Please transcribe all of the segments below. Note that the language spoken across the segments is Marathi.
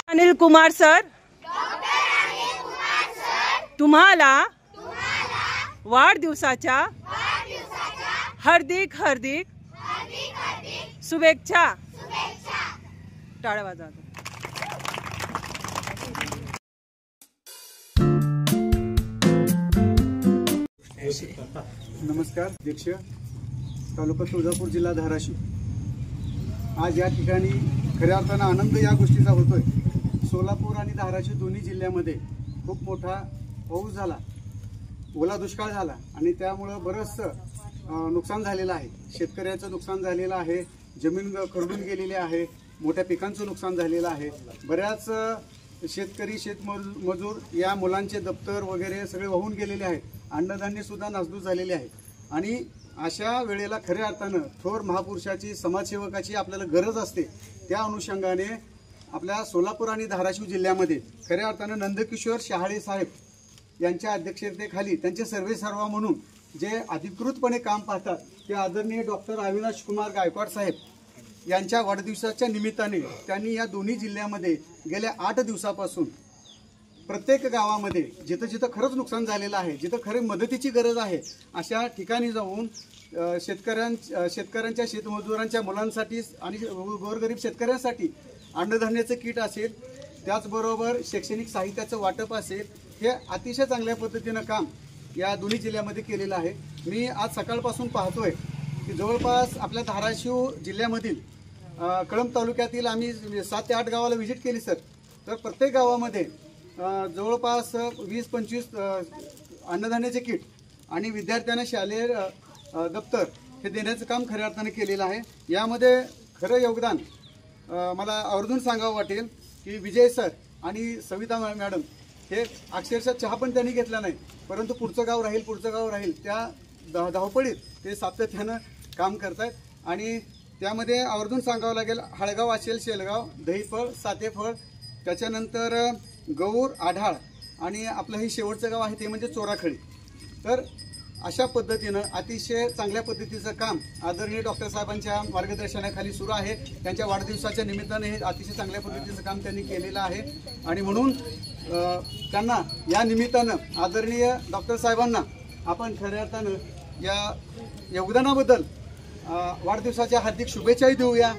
अनिल कुमार सर, तुम्हाला वाढदिवसाच्या हार्दिक हार्दिक शुभेच्छा. टाळ्या वाजवा. नमस्कार अध्यक्ष, तालुका तुळजापूर, जिल्हा धाराशिव. आज या ठिकाणी खऱ्या अर्थानं आनंद या गोष्टीचा होतोय. सोलापूर आणि धाराशिव दोन्ही जिल्ह्यामध्ये खूप मोठा पाऊस झाला, ओला दुष्काळ झाला आणि त्यामुळं बरंचसं नुकसान झालेलं आहे. शेतकऱ्याचं नुकसान झालेलं आहे, जमीन खरडून गेलेली आहे, मोठ्या पिकांचं नुकसान झालेलं आहे. बऱ्याच शेतकरी शेतमजूर या मुलांचे दप्तर वगैरे सगळे वाहून गेलेले आहेत. अन्नधान्य सुद्धा नासधूस झालेले आहे. आणि अशा वेळेला खऱ्या अर्थानं थोर महापुरुषाची, समाजसेवकाची आपल्याला गरज असते. त्या अनुषंगाने आपल्या सोलापूर आणि धाराशिव जिल्ह्यामध्ये खऱ्या अर्थानं नंदकिशोर शहाळे साहेब यांच्या अध्यक्षतेखाली त्यांचे सर्वेसर्वा म्हणून जे अधिकृतपणे काम पाहतात ते आदरणीय डॉक्टर अविनाश कुमार गायकवाड साहेब यांच्या वाढदिवसाच्या निमित्ताने त्यांनी या दोन्ही जिल्ह्यामध्ये गेल्या 8 दिवसापासून प्रत्येक गावामध्ये जिथं जिथं खरंच नुकसान झालेलं आहे, जिथं खरी मदतीची गरज आहे, अशा ठिकाणी जाऊन शेतकऱ्यांच्या, शेतमजुरांच्या मुलांसाठी आणि गोरगरीब शेतकऱ्यांसाठी अन्नधान्याचं किट असेल, त्याचबरोबर शैक्षणिक साहित्याचं वाटप असेल, हे अतिशय चांगल्या पद्धतीनं काम या दोन्ही जिल्ह्यामध्ये केलेलं आहे. मी आज सकाळपासून पाहतोय की जवळपास आपल्या धाराशिव जिल्ह्यामधील कळंब तालुक्यातील आम्ही 7 ते 8 गावाला व्हिजिट केली सर. तर प्रत्येक गावामध्ये जवळपास 20-25 अन्नधान्याचे किट आणि विद्यार्थ्यांना शालेय दप्तर हे देण्याचं काम खऱ्या अर्थाने केलेलं आहे. यामध्ये खरं योगदान मला आवर्जून सांगावं वाटेल की विजय सर आणि सविता मॅडम हे अक्षरशः चहा पण त्यांनी घेतला नाही, परंतु पुढचं गाव राहील त्या धावपळीत ते सातत्यानं काम करतायत. आणि त्यामध्ये आवर्जून सांगावं लागेल, हळगाव असेल, शेलगाव, दहीफळ, सातेफळ, त्याच्यानंतर गौर, आढाळ आणि आपलं हे शेवटचं गाव आहे ते म्हणजे चोराखळी. तर अशा पद्धतीनं अतिशय चांगल्या पद्धतीचं काम आदरणीय डॉक्टर साहेबांच्या मार्गदर्शनाखाली सुरू आहे. त्यांच्या वाढदिवसाच्या निमित्ताने हे अतिशय चांगल्या पद्धतीचं काम त्यांनी केलेलं आहे. आणि म्हणून त्यांना या निमित्तानं आदरणीय डॉक्टर साहेबांना आपण खऱ्या अर्थानं या योगदानाबद्दल वाढदिवसाच्या हार्दिक शुभेच्छाही देऊया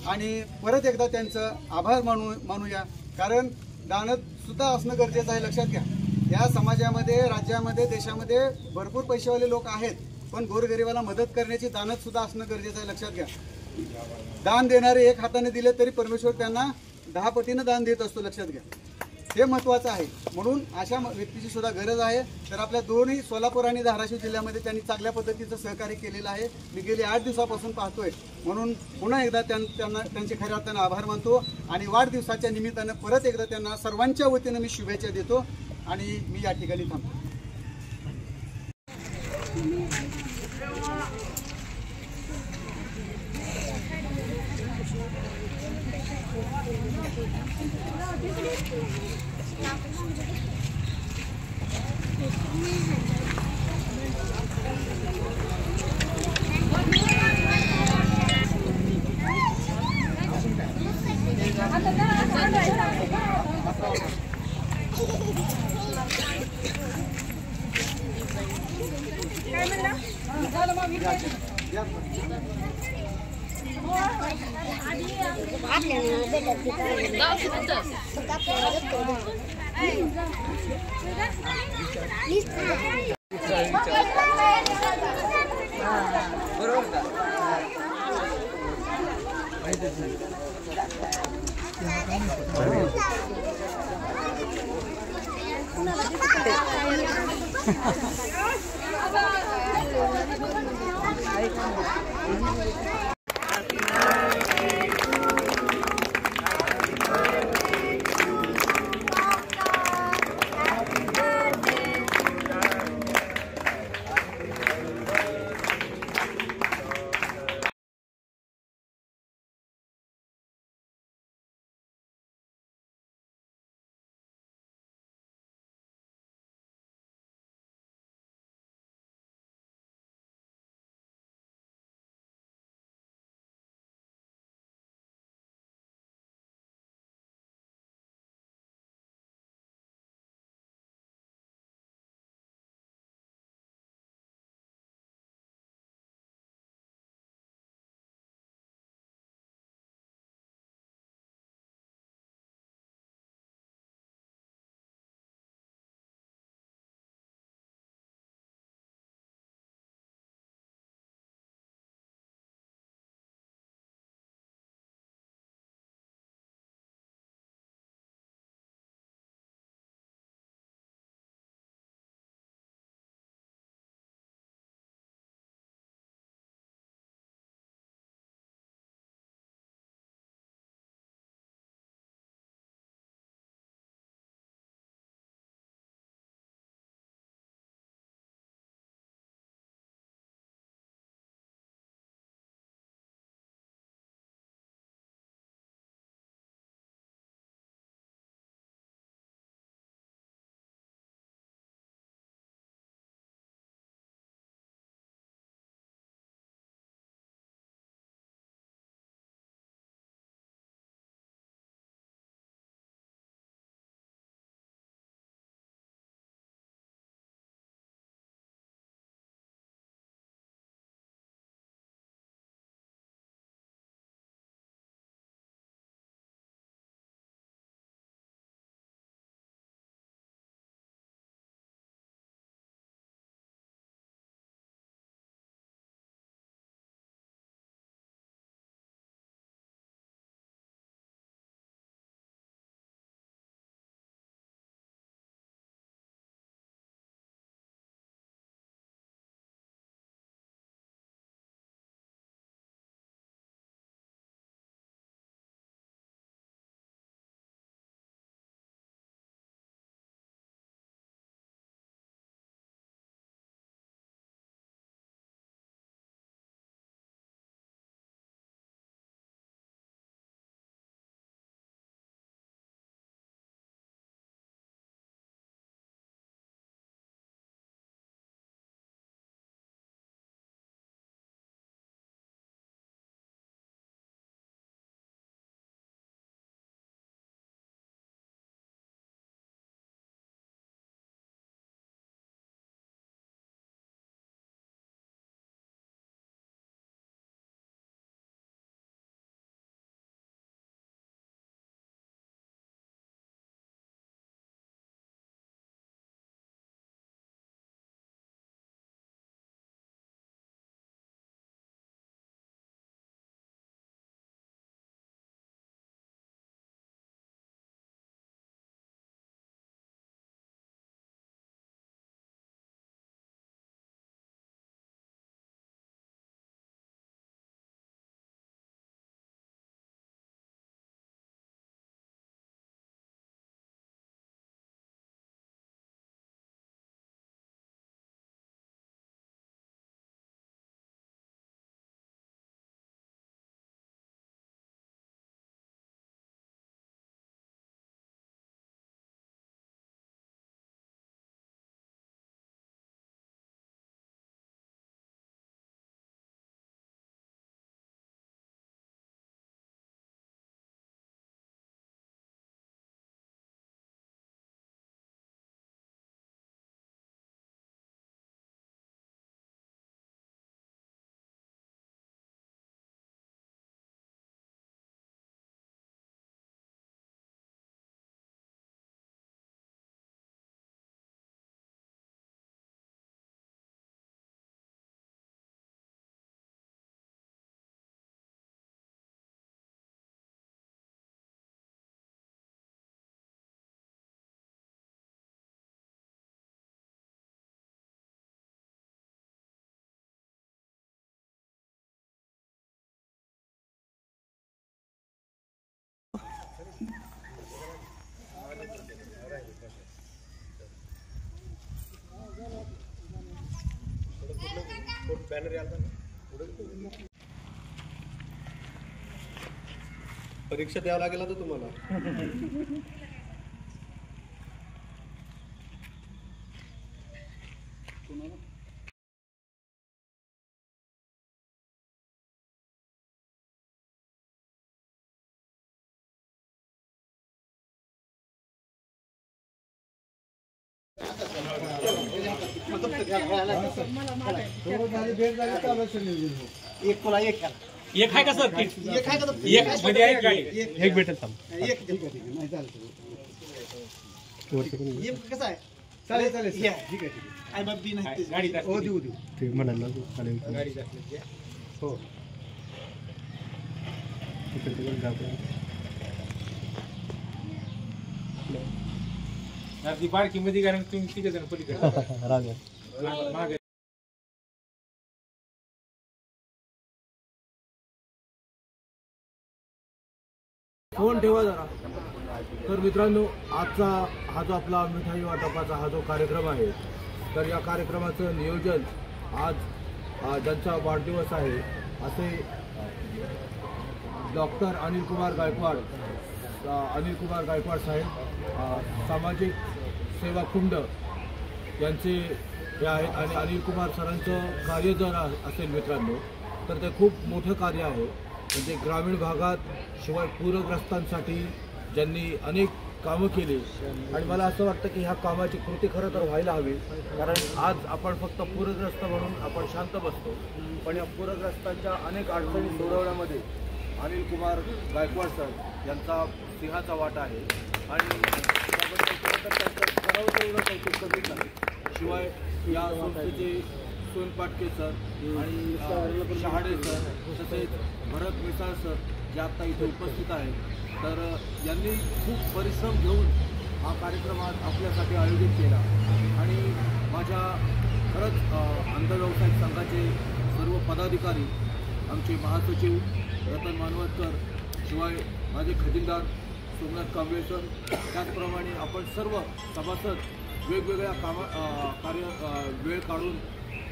आणि परत एकदा त्यांचं आभार मानूया. कारण दानत सुद्धा असणं गरजेचं आहे. लक्षात घ्या, या समाजामध्ये, राज्यामध्ये, देशामध्ये भरपूर पैसेवाले लोक आहेत, पण गोरगरिबाला मदत करण्याची दानत सुद्धा असणं गरजेचं आहे. लक्षात घ्या, दान देणारे 1 हाताने दिले तरी परमेश्वर त्यांना 10 पटीनं दान देत असतो. लक्षात घ्या, हे महत्त्वाचं आहे. म्हणून अशा व्यक्तीची सुद्धा गरज आहे. तर आपल्या दोन्ही सोलापूर आणि धाराशिव जिल्ह्यामध्ये त्यांनी चांगल्या पद्धतीचं सहकार्य केलेलं आहे. मी गेली 8 दिवसापासून पाहतोय. म्हणून पुन्हा एकदा त्यांचे खऱ्या अर्थानं आभार मानतो आणि वाढदिवसाच्या निमित्तानं परत एकदा त्यांना सर्वांच्या वतीनं मी शुभेच्छा देतो आणि मी या ठिकाणी थांबतो. परीक्षा द्यावं लागेल आता तुम्हाला. एक आहे का सर? एक मध्ये आहे गाडी. एक भेटेल थांब. कसं आहे? चालेल चालेल ठीक आहे ठीक आहे. गाडी हो देऊ देऊ. ते म्हणाला गाडी टाकली. हो ती बारकी मध्ये कारण तुम्ही तिघ जण पलीकडे मागे. फोन ठेवा जरा. तर मित्रांनो, आजचा हा जो आपला मिठाई वाटपाचा हा जो कार्यक्रम आहे, तर या कार्यक्रमाचं नियोजन आज ज्यांचा वाढदिवस आहे असे डॉक्टर अनिल कुमार गायकवाड साहेब सामाजिक सेवा कुंड यांचे हे आहेत. आणि अनिल कुमार सरांचं कार्य जर असेल मित्रांनो, तर ते खूप मोठं कार्य आहे. म्हणजे ग्रामीण भागात शिवाय पूरग्रस्तांसाठी ज्यांनी अनेक कामं केली. आणि मला असं वाटतं की ह्या कामाची कृती खरं तर व्हायला हवी. कारण आज आपण फक्त पूरग्रस्त म्हणून आपण शांत बसतो, पण या पूरग्रस्तांच्या अनेक अडचणी सोडवण्यामध्ये अनिल कुमार गायकवाड सर यांचा सिंहाचा वाटा आहे. आणि त्याबद्दल खरं तर त्यांचं करावं तेवढं काही कमी नाही. शिवाय या संस्थेचे सोनपाटके सर आणि शहाडे सर, तसेच भरत मिसाळ सर जे आत्ता इथे उपस्थित आहेत, तर यांनी खूप परिश्रम घेऊन हा कार्यक्रम आज आपल्यासाठी आयोजित केला. आणि माझ्या खरंच अंध व्यावसायिक संघाचे सर्व पदाधिकारी, आमचे महासचिव रतन मानवतकर, शिवाय माझे खजिनदार सोमनाथ कांबळे सर, त्याचप्रमाणे आपण सर्व सभासद वेगवेगळ्या वेळ काढून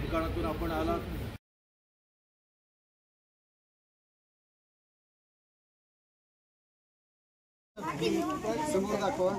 ठिकाणातून आपण आलात. समोर दाखवा.